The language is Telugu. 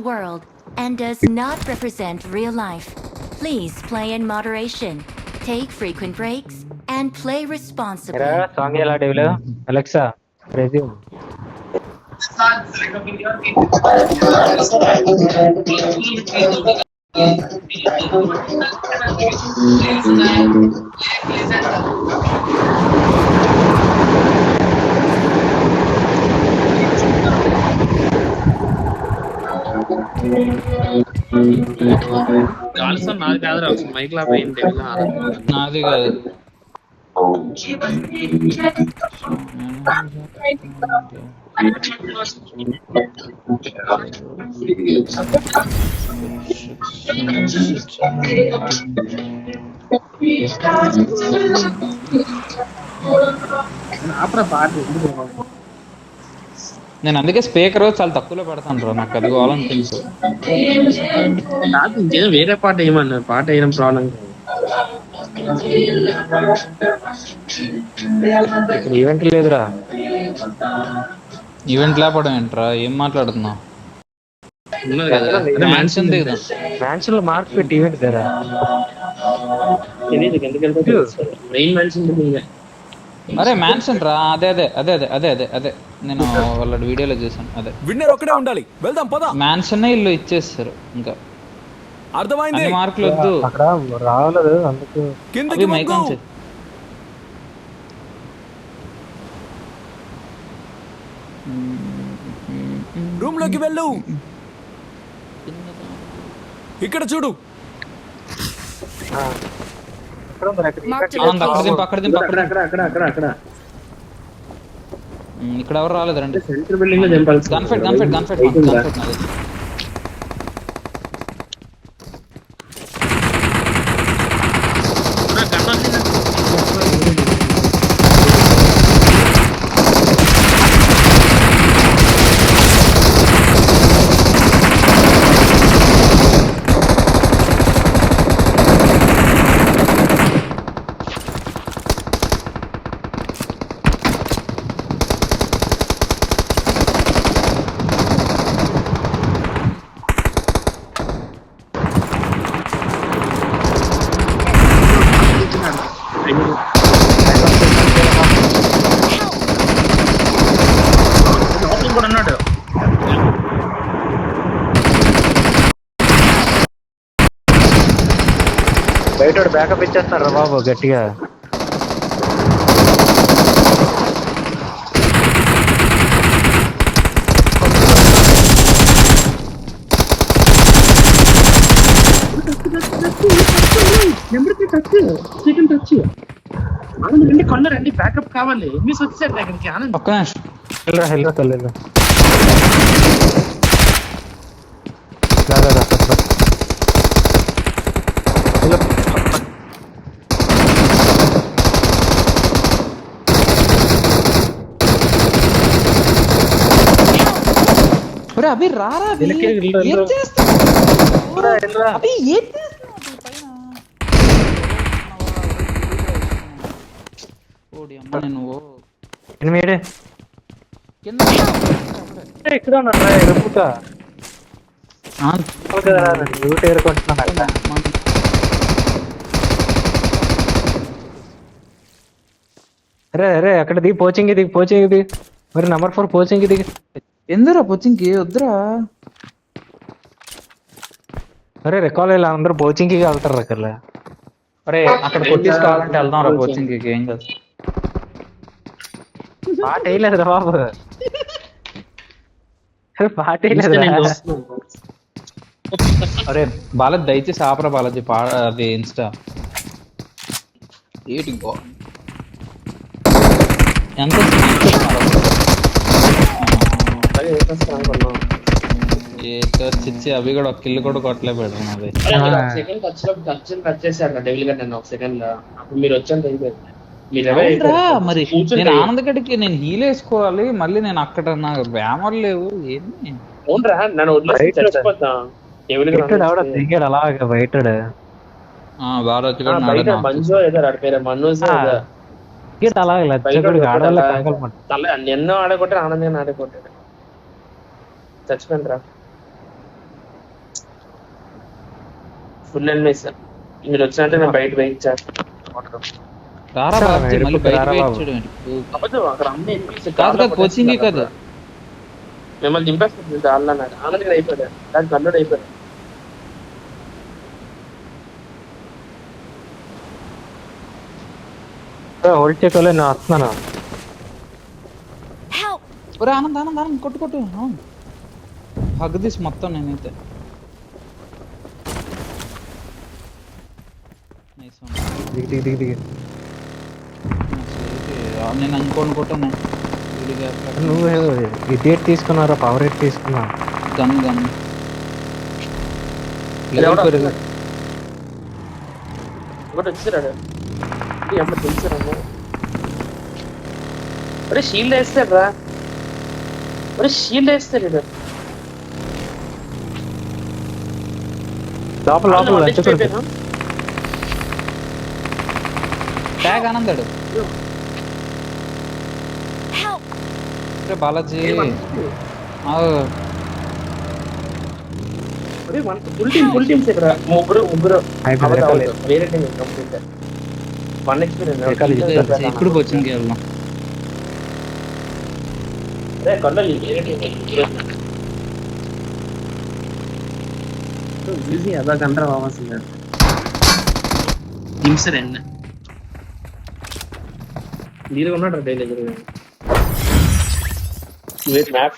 world and does not represent real life. Please play in moderation, take frequent breaks, and play responsibly. Song ఎలా డెవిలో అలెక్సా రెజ్యూమ్ కాల్సన్ నాది కాదురా మైక్ లా పోయింది నాది కాదు. నేను అందుకే స్పీకర్ చాలా తక్కువలో పెడతాను రా, నాకు అది కావాలనిపించు. నాకు ఇంకేదో వేరే పాట ఏమన్నా పాట వేయడం ప్రాబ్లం ఇక్కడ ఈవెంట్ లేదురా. ఈవెంట్ లేపడం ఏంట్రా, ఏం మాట్లాడుతున్నావు? ఉన్నది కదా మ్యాన్షన్ దిగుదాం. మ్యాన్షన్ లో మార్క్స్ పెట్టి ఈవెంట్ కదా తెలియదు ఎందుకంటే మెయిన్ మ్యాన్షన్ అరే మ్యాన్షన్ రా, అదే అదే అదే అదే అదే అదే అదే నేను వాళ్ళ వీడియోలో చూసాను. అదే విన్నర్ ఒక్కడే ఉండాలి, వెళ్దాం పద. మ్యాన్షన్ ఇల్లు ఇచ్చేస్తారు, ఇంకా అర్థమైంది. మార్కులు వద్దు, అక్కడ రావలేదు అందుకు కిందకి మైక్ ఆన్ చేయి. రూమ్ లోకి వెళ్ళు. ఇక్కడ చూడు. ఇక్కడ ఎవరు రాలేదు రండి. సెంటర్ బిల్డింగ్ లో జంపాలి. గన్ఫైట్ గన్ఫైట్ గన్ఫైట్ గన్ఫైట్ నాది. బయట బ్యాకప్ ఇచ్చేస్తాడు రా బాబు గట్టిగా. రండి కొన్న రండి బ్యాకప్ కావాలి. మిస్ వచ్చేసారు దగ్గరికి ఆనంద్. ఒక్క నిమిషం వెళ్ళరా వెళ్ళరా తల్లి అభి రారా, నువ్వు ఇక్కడ ఉన్నారా ఎరుపుతా ఏరుకుంటున్నాను. అరే అరే అక్కడ దిగి పోచింగ్ దిగి పోచింగ్ దిగి మరి నంబర్ 4 పోచింగ్ దిగి. ఎందురా పోచింగ్కి వద్దురా. అరే రికాల్ ఇలా అందరూ పోచింగ్ కి వెళ్తారు అక్కడ. అరే అక్కడ కొట్టిస్ కావాలంటే వెళ్దాం రా కోచింగ్ కి, ఏం కాదు. పాట వేయలేదు రా బాబు, పాట వేయలేదు. అరే బాలాజీ దయచేసి ఆపరా బాలాజీ, అది ఇన్స్టా ఎంత చిచ్చి అవి కూడా ఒక కిల్లు కూడా కొట్టలే పెడతాం. అది మరి నేను ఆనందగడికి నేను హీల్ వేసుకోవాలి, మళ్ళీ నేను అక్కడ నాకు బ్యామర్ లేవు. ఏంది అలాగే బయటడు ఎన్నో ఆడగొట్టారు, ఆనందంగా ఆడగొట్టాడు. చచ్చిపోయినరా ఫుల్ ఎనిమిస్. మీరు వచ్చినట్టే నేను బయట వెయిట్ చేస్తాను. రారా సార్, బాబు మళ్ళీ ఎరుపుకి బయట రారా వెయిట్ బాబు. చేయడం అబద్ధం, అక్కడ అన్ని ఎనిమిస్ కాదు కాదు కోచింగే కదా. మిమ్మల్ని దింపేస్తుంది చాలా. నాకు ఆల్రెడీ అయిపోయాడు, దానికి కన్వర్ట్ అయిపోయాడు. హోల్డ్ చేసుకోలే, నేను వస్తున్నాను. Help! ఒరే ఆనంద్ ఆనంద్ ఆనంద్ కొట్టు కొట్టు. హగ్ తీసి మొత్తం నేనైతే. Nice one. దిగి దిగి దిగి దిగి. నేను అనుకోని కొట్టాను. నువ్వు ఇడియట్ తీసుకున్నారా, పవర్ ఎయిట్ తీసుకున్నా? గన్ గన్ ఒకటి వచ్చాడు. అమ్మ తెలిసారమ్మ. ఒరే షీల్డ్ వేస్తాడు రా. ఒరే షీల్డ్ వేస్తాడు ఇడు. లోపల లోపల లంచ్ కొడుకు. ట్యాగ్ ఆనందాడు. Help! ఒరే బాలాజీ ఫుల్ టీమ్స్ ఇక్కడ ముగ్గురు అయిపోయింది, అవతల రెక్కలు. వేరే టీం కంప్లీట్. 1 ఎక్స్పీరియన్స్. ఇప్పుడు కోచింగ్ వెళ్దాం. అరే కొల్లాలి వేరే టీం ఈజీ అదా కంట్రా ఆవాల్సింది. టీమ్స్ రెండు మీరు ఉన్నాడు డైలీ వెయిట్ మ్యాప్